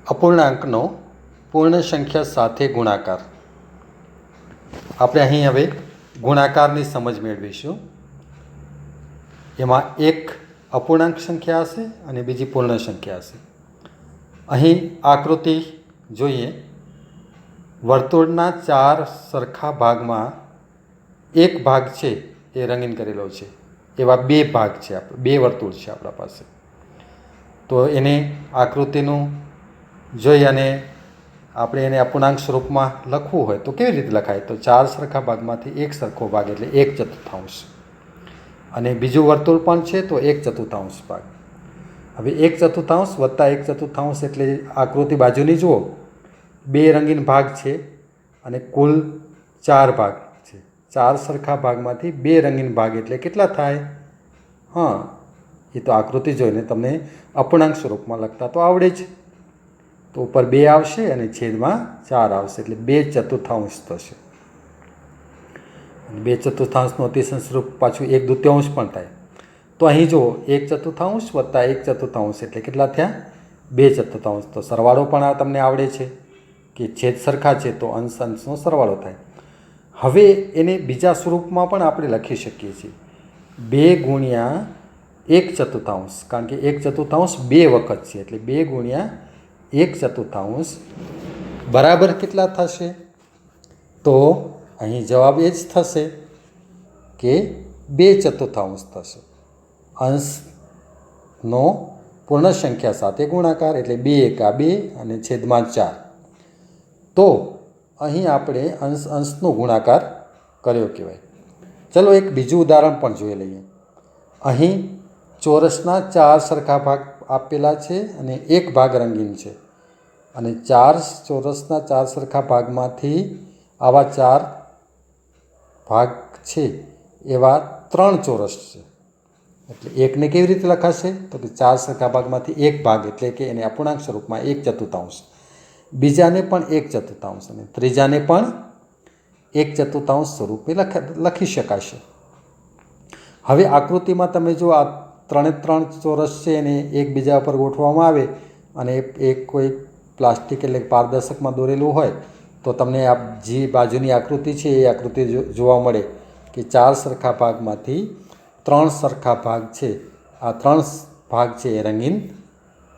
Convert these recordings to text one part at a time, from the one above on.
અપૂર્ણાંકનો પૂર્ણ સંખ્યા સાથે ગુણાકાર. આપણે અહીં હવે ગુણાકારની સમજ મેળવીશું. એમાં એક અપૂર્ણાંક સંખ્યા હશે અને બીજી પૂર્ણ સંખ્યા હશે. અહીં આકૃતિ જોઈએ. વર્તુળના 4 સરખા ભાગમાં એક ભાગ છે એ રંગીન કરેલો છે. એવા 2 ભાગ છે, 2 વર્તુળ છે આપણા પાસે. તો એને આકૃતિનું જોઈ અને આપણે એને અપૂર્ણાંક સ્વરૂપમાં લખવું હોય તો કેવી રીતે લખાય? તો 4 સરખા ભાગમાંથી એક સરખો ભાગ એટલે 1/4. અને બીજું વર્તુળ પણ છે તો 1/4 ભાગ. હવે 1/4 વત્તા 1/4 એટલે આકૃતિ બાજુની જુઓ, 2 રંગીન ભાગ છે અને કુલ 4 ભાગ છે. 4 સરખા ભાગમાંથી 2 રંગીન ભાગ એટલે કેટલા થાય? એ તો આકૃતિ જોઈને તમને અપૂર્ણાંક સ્વરૂપમાં લખતા તો આવડે જ. તો ઉપર 2 આવશે અને છેદમાં 4 આવશે એટલે 2/4 થશે. 2/4 અતિશય સ્વરૂપ પાછું 1/2 પણ થાય. તો અહીં જુઓ 1/4 વત્તા 1/4 એટલે કેટલા થયા? 2/4. તો સરવાળો પણ આ તમને આવડે છે કે છેદ સરખા છે તો અંશ અંશનો સરવાળો થાય. હવે એને બીજા સ્વરૂપમાં પણ આપણે લખી શકીએ છીએ. 2 ગુણ્યા 1/4, કારણ કે 1/4 2 વખત છે એટલે 2 ગુણ્યા 1/4 બરાબર કેટલા થશે? તો અહીં જવાબ એ જ થશે કે 2/4 થશે. અંશનો પૂર્ણ સંખ્યા સાથે ગુણાકાર એટલે 2 એકા 2 અને છેદમાં 4. તો અહીં આપણે અંશનો ગુણાકાર કર્યો કહેવાય. ચલો એક બીજું ઉદાહરણ પણ જોઈ લઈએ. અહીં ચોરસના 4 સરખા ભાગ આપેલા છે અને એક ભાગ રંગીન છે. અને 4 ચોરસના 4 સરખા ભાગમાંથી આવા 4 ભાગ છે એવા 3 ચોરસ છે. એટલે એકને કેવી રીતે લખાશે? તો કે 4 સરખા ભાગમાંથી એક ભાગ એટલે કે એને અપૂર્ણાંક સ્વરૂપમાં 1/4, બીજાને પણ 1/4 અને ત્રીજાને પણ 1/4 સ્વરૂપે લખી શકાશે. હવે આકૃતિમાં તમે જો આ 3 ચોરસ છે એને એકબીજા પર ગોઠવવામાં આવે અને એક કોઈ પ્લાસ્ટિક એટલે પારદર્શકમાં દોરેલું હોય તો તમને આ જે બાજુની આકૃતિ છે એ આકૃતિ જોવા મળે કે 4 સરખા ભાગમાંથી 3 સરખા ભાગ છે. આ 3 ભાગ છે એ રંગીન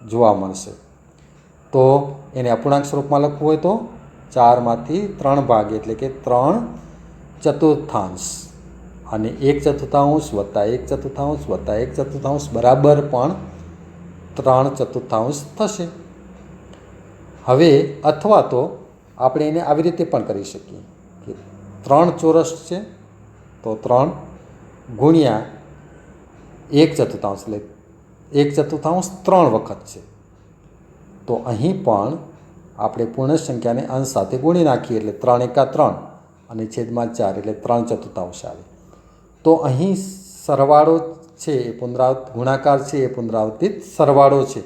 જોવા મળશે. તો એને અપૂર્ણાંક સ્વરૂપમાં લખવું હોય તો 4માંથી 3 ભાગ એટલે કે 3/4 અને 1/4 વત્તા 1/4 વત્તા 1/4 બરાબર પણ 3/4 થશે. હવે અથવા તો આપણે એને આવી રીતે પણ કરી શકીએ કે 3 ચોરસ છે તો 3 ગુણ્યા 1/4 એટલે 1/4 3 વખત છે. તો અહીં પણ આપણે પૂર્ણ સંખ્યાને અંશ સાથે ગુણી નાખીએ એટલે 3 એકા 3 અને છેદમાં 4 એટલે 3/4 આવે. તો અહીં સરવાળો છે એ ગુણાકાર છે એ પુનરાવર્તિત સરવાળો છે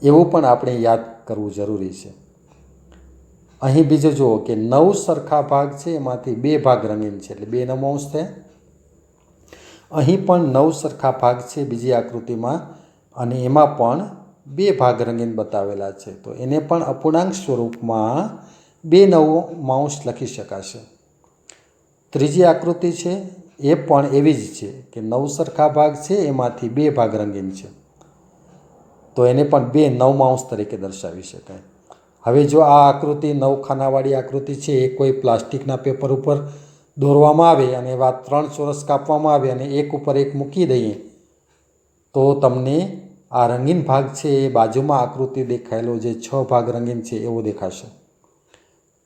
એવું પણ આપણે યાદ કરવું જરૂરી છે. અહીં બીજું જુઓ કે 9 સરખા ભાગ છે એમાંથી 2 ભાગ રંગીન છે એટલે 2/9 થયા. અહીં પણ 9 સરખા ભાગ છે બીજી આકૃતિમાં અને એમાં પણ 2 ભાગ રંગીન બતાવેલા છે. તો એને પણ અપૂર્ણાંક સ્વરૂપમાં 2/9 લખી શકાશે. ત્રીજી આકૃતિ છે એ પણ એવી જ છે કે 9 સરખા ભાગ છે એમાંથી 2 ભાગ રંગીન છે. તો એને પણ 2/9 તરીકે દર્શાવી શકાય. હવે જો આ આકૃતિ 9 ખાનાવાળી આકૃતિ છે એ કોઈ પ્લાસ્ટિકના પેપર ઉપર દોરવામાં આવે અને એવા 3 ચોરસ કાપવામાં આવે અને એક ઉપર એક મૂકી દઈએ તો તમને આ રંગીન ભાગ છે એ બાજુમાં આકૃતિ દેખાયેલો જે 6 ભાગ રંગીન છે એવો દેખાશે.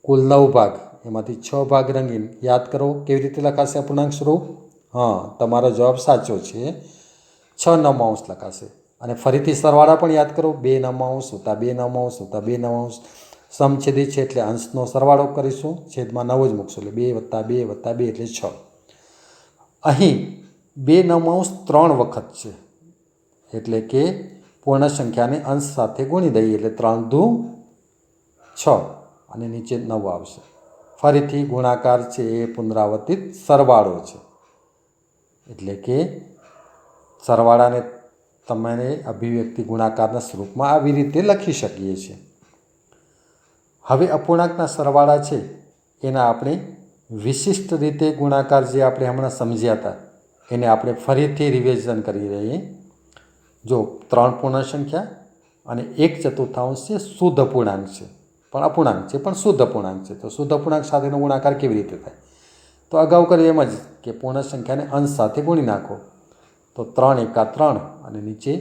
કુલ 9 ભાગ એમાંથી 6 ભાગ રંગીન. યાદ કરો કેવી રીતે લખાશે અપૂર્ણાંક સ્વરૂપ? તમારો જવાબ સાચો છે, 6/9 લખાશે. અને ફરીથી સરવાળા પણ યાદ કરો, 2/9 વત્તા 2/9 વત્તા 2/9 સમછેદી છે એટલે અંશનો સરવાળો કરીશું, છેદમાં 9 જ મૂકશું એટલે 2 વત્તા 2 વત્તા 2 એટલે 6. અહીં 2/9 3 વખત છે એટલે કે પૂર્ણ સંખ્યાને અંશ સાથે ગુણી દઈએ એટલે 3 × 6 અને નીચે 9 આવશે. ફરીથી ગુણાકાર છે એ પુનરાવર્તિત સરવાળો છે એટલે કે સરવાળાને તમારે અભિવ્યક્તિ ગુણાકારના સ્વરૂપમાં આવી રીતે લખી શકીએ છીએ. હવે અપૂર્ણાંકના સરવાળા છે એના આપણે વિશિષ્ટ રીતે ગુણાકાર જે આપણે હમણાં સમજ્યા હતા એને આપણે ફરીથી રિવિઝન કરી રહીએ. જો 3 પૂર્ણ સંખ્યા અને 1/4 છે શુદ્ધ અપૂર્ણાંક છે, પણ અપૂર્ણાંક છે પણ શુદ્ધ અપૂર્ણાંક છે. તો શુદ્ધ અપૂર્ણાંક સાથેનો ગુણાકાર કેવી રીતે થાય? તો અગાઉ કર્યું એમ જ કે પૂર્ણ સંખ્યાને અંશ સાથે ગુણી નાખો. તો 3 એકા 3 અને નીચે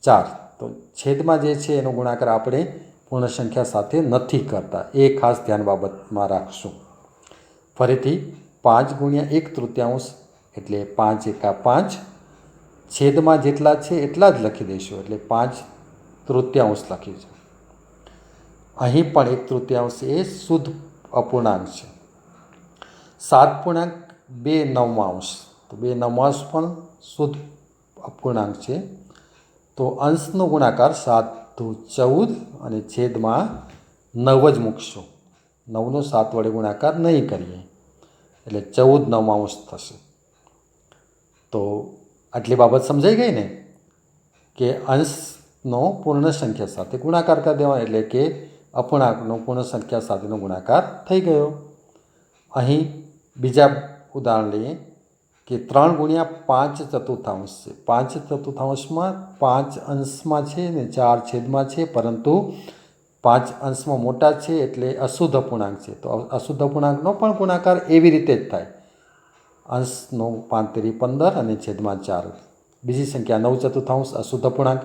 4. તો છેદમાં જે છે એનો ગુણાકાર આપણે પૂર્ણ સંખ્યા સાથે નથી કરતા, એ ખાસ ધ્યાન બાબતમાં રાખશું. ફરીથી 5 ગુણ્યા 1/3 એટલે 5 એકા 5. છેદમાં જેટલા છે એટલા જ લખી દઈશું, એટલે 5/3 લખીશું. અહીં પણ 1/3 એ શુદ્ધ અપૂર્ણાંક છે. 7.2/9. તો 2/9 પણ શુદ્ધ અપૂર્ણાંક છે. તો અંશનો ગુણાકાર 7×14 અને છેદમાં 9 જ મૂકશું. 9નો 7 વડે ગુણાકાર નહીં કરીએ એટલે 14/9 થશે. તો આટલી બાબત સમજાઈ ગઈ ને, કે અંશનો પૂર્ણ સંખ્યા સાથે ગુણાકાર કરી દેવાનો, એટલે કે અપૂર્ણાંકનો પૂર્ણ સંખ્યા સાથેનો ગુણાકાર થઈ ગયો. અહીં બીજા ઉદાહરણ લઈએ કે 3 ગુણ્યા 5/4 છે. 5/4માં 5 અંશમાં છે ને 4 છેદમાં છે, પરંતુ 5 અંશમાં મોટા છે એટલે અશુદ્ધ અપૂર્ણાંક છે. તો અશુદ્ધ અપૂર્ણાંકનો પણ ગુણાકાર એવી રીતે જ થાય. અંશનો 5×3 = 15 અને છેદમાં 4. બીજી સંખ્યા 9/4 અશુદ્ધ અપૂર્ણાંક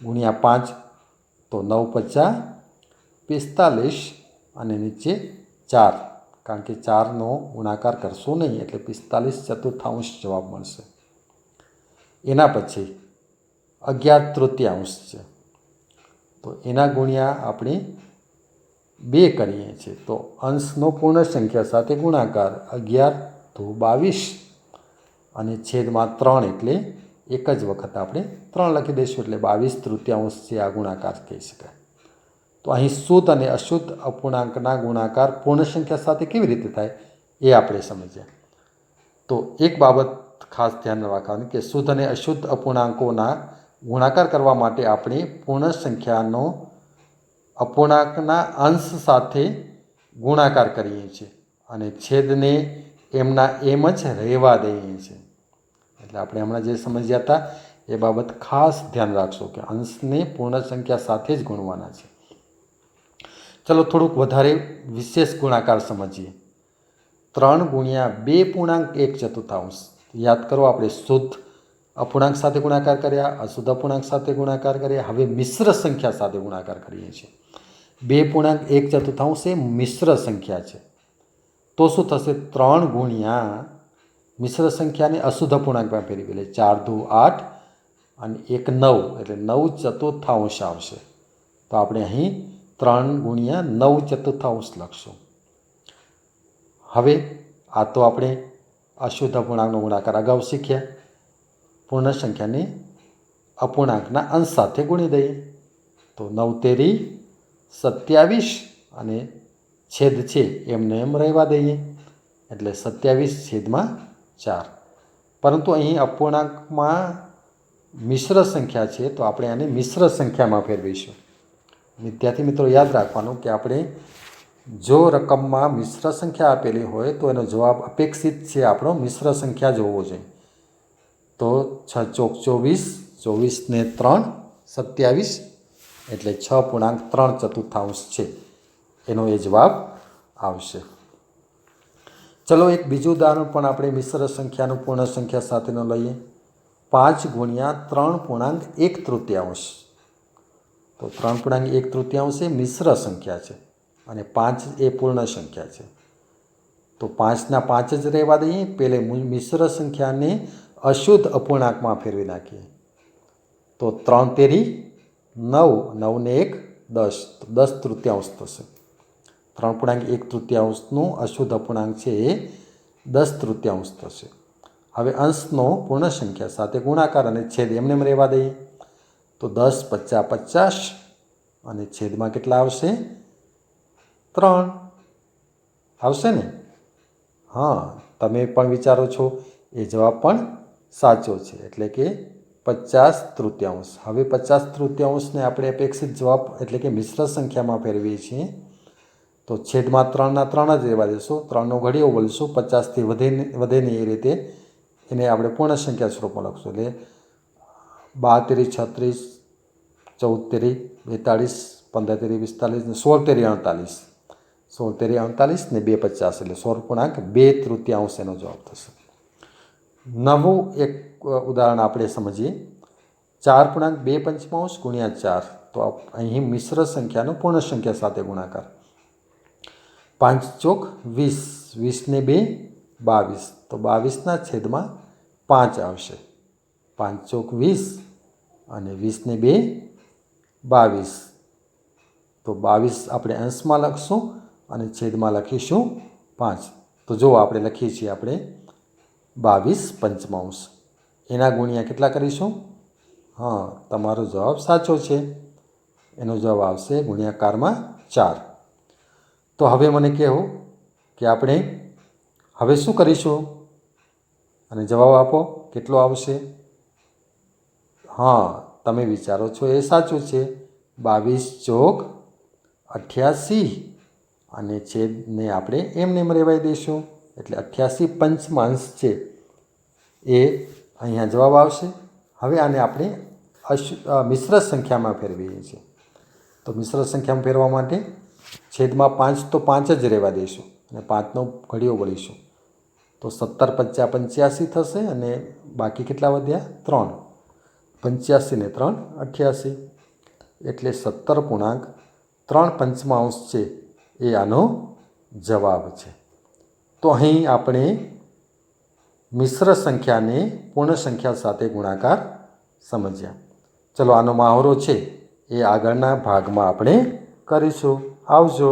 ગુણ્યા 5, તો 9×5 = 45 અને નીચે 4, કારણ કે 4નો ગુણાકાર કરશો નહીં એટલે 45/4 જવાબ મળશે. એના પછી 11/3 છે. તો એના ગુણ્યા આપણે 2 કરીએ છીએ. તો અંશનો પૂર્ણ સંખ્યા સાથે ગુણાકાર 11×2 = 22 અને છેદમાં 3, એટલે એક જ વખત આપણે 3 લખી દઈશું, એટલે 22/3 છે આ ગુણાકાર કહી શકાય. તો અહીં શુદ્ધ અને અશુદ્ધ અપૂર્ણાંકના ગુણાકાર પૂર્ણ સંખ્યા સાથે કેવી રીતે થાય એ આપણે સમજ્યા. તો એક બાબત ખાસ ધ્યાન રાખવાની કે શુદ્ધ અને અશુદ્ધ અપૂર્ણાંકોના ગુણાકાર કરવા માટે આપણે પૂર્ણ સંખ્યાનો અપૂર્ણાંકના અંશ સાથે ગુણાકાર કરીએ છીએ અને છેદને એમના એમ જ રહેવા દઈએ છીએ. એટલે આપણે હમણાં જે સમજ્યા હતા એ બાબત ખાસ ધ્યાન રાખશો કે અંશને પૂર્ણ સંખ્યા સાથે જ ગુણવાના છે. ચલો થોડુંક વધારે વિશેષ ગુણાકાર સમજીએ. 3 ગુણ્યા 2.1/4. યાદ કરો, આપણે શુદ્ધ અપૂર્ણાંક સાથે ગુણાકાર કર્યા, અશુદ્ધ અપૂર્ણાંક સાથે ગુણાકાર કર્યા. હવે મિશ્ર સંખ્યા સાથે ગુણાકાર કરીએ છીએ. 2.1/4 એ મિશ્ર સંખ્યા છે. તો શું થશે? 3 ગુણ્યા મિશ્ર સંખ્યાને અશુદ્ધ અપૂર્ણાંકમાં ફેરવી, એટલે 4×2 = 8 અને 1 9, એટલે 9/4 આવશે. તો આપણે અહીં 3 ગુણ્યા 9/4 લખશું. હવે આ તો આપણે અશુદ્ધ અપૂર્ણાંકનો ગુણાકાર અગાઉ શીખ્યા. પૂર્ણ સંખ્યાને અપૂર્ણાંકના અંશ સાથે ગુણી દઈએ. તો 9×3 = 27 અને છેદ છે એમને એમ રહેવા દઈએ, એટલે 27/4. પરંતુ અહીં અપૂર્ણાંકમાં મિશ્ર સંખ્યા છે તો આપણે આને મિશ્ર સંખ્યામાં ફેરવીશું. વિદ્યાર્થી મિત્રો, યાદ રાખવાનું કે આપણે જો રકમમાં મિશ્ર સંખ્યા આપેલી હોય તો એનો જવાબ અપેક્ષિત છે આપણો મિશ્ર સંખ્યા જ હોવો જોઈએ. તો 6×4 = 24, 24 ને 3 = 27, એટલે 6.3/4 છે એનો એ જવાબ આવશે. ચલો એક બીજું ઉદાહરણ પણ આપણે મિશ્ર સંખ્યાનું પૂર્ણ સંખ્યા સાથેનો લઈએ. 5 ગુણ્યા 3.1/3. તો 3.1/3 એ મિશ્ર સંખ્યા છે અને 5 એ પૂર્ણ સંખ્યા છે. તો 5ના 5 જ રહેવા દઈએ. પહેલે મિશ્ર સંખ્યાને અશુદ્ધ અપૂર્ણાંકમાં ફેરવી નાખીએ. તો 3×3 = 9, 9 ને 1 = 10, તો 10/3 થશે. 3.1/3નું અશુદ્ધ અપૂર્ણાંક છે એ 10/3 થશે. હવે અંશનો પૂર્ણ સંખ્યા સાથે ગુણાકાર અને છેદ એમને એમ રહેવા દઈએ. તો 10×5 = 50 અને છેદમાં કેટલા આવશે? 3 આવશે ને? હા, તમે પણ વિચારો છો એ જવાબ પણ સાચો છે, એટલે કે 50/3 હવે 50/3 આપણે અપેક્ષિત જવાબ એટલે કે મિશ્ર સંખ્યામાં ફેરવીએ છીએ તો છેદમાં 3ના 3 જ રહેવા દેશું, 3નો ઘડીઓ બોલીશું, 50થી વધે નહીં એ રીતે એને આપણે પૂર્ણ સંખ્યા સ્વરૂપમાં લખશું. એટલે 12 તેરી 36, 14 તેરી 42, 15 તેરી 45 ને 16 તેરી 48. 16 તેરી 48 ને 2 50 એટલે 16.2/3 એનો જવાબ થશે. નવું એક ઉદાહરણ આપણે સમજીએ. 4.2 ગુણ્યા 4 તો અહીં મિશ્ર સંખ્યાનો પૂર્ણ સંખ્યા સાથે ગુણાકાર. 5 ચોક 20, 20 ને 2 22 તો 22ના છેદમાં 5 આવશે. 5 ચોક 20 અને 20 ને 2 22 તો 22 આપણે અંશમાં લખશું અને છેદમાં લખીશું 5. તો જો આપણે લખીએ છીએ આપણે 22/5 એના ગુણ્યા કેટલા કરીશું? હા, તમારો જવાબ સાચો છે. એનો જવાબ આવશે ગુણ્યાકારમાં 4. તો હવે મને કહેવું કે આપણે હવે શું કરીશું અને જવાબ આપો કેટલો આવશે? હા, તમે વિચારો છો એ સાચું છે. 22 + 88 અને છેદને આપણે એમને રહેવાય દઈશું એટલે 88/5 છે એ અહીંયા જવાબ આવશે. હવે આને આપણે મિશ્ર સંખ્યામાં ફેરવીએ છીએ. તો મિશ્ર સંખ્યામાં ફેરવા માટે છેદમાં 5 તો 5 જ રહેવા દઈશું અને 5નો ઘડીઓ બોલીશું તો 17 × 5 = 85 થશે અને બાકી કેટલા વધ્યા? 3. 85 ને 3 88 એટલે 17.3/5 છે એ આનો જવાબ છે. તો અહીં આપણે મિશ્ર સંખ્યાને પૂર્ણ સંખ્યા સાથે ગુણાકાર સમજ્યા. ચલો આનો મહાવરો છે એ આગળના ભાગમાં આપણે કરીશું. આવજો.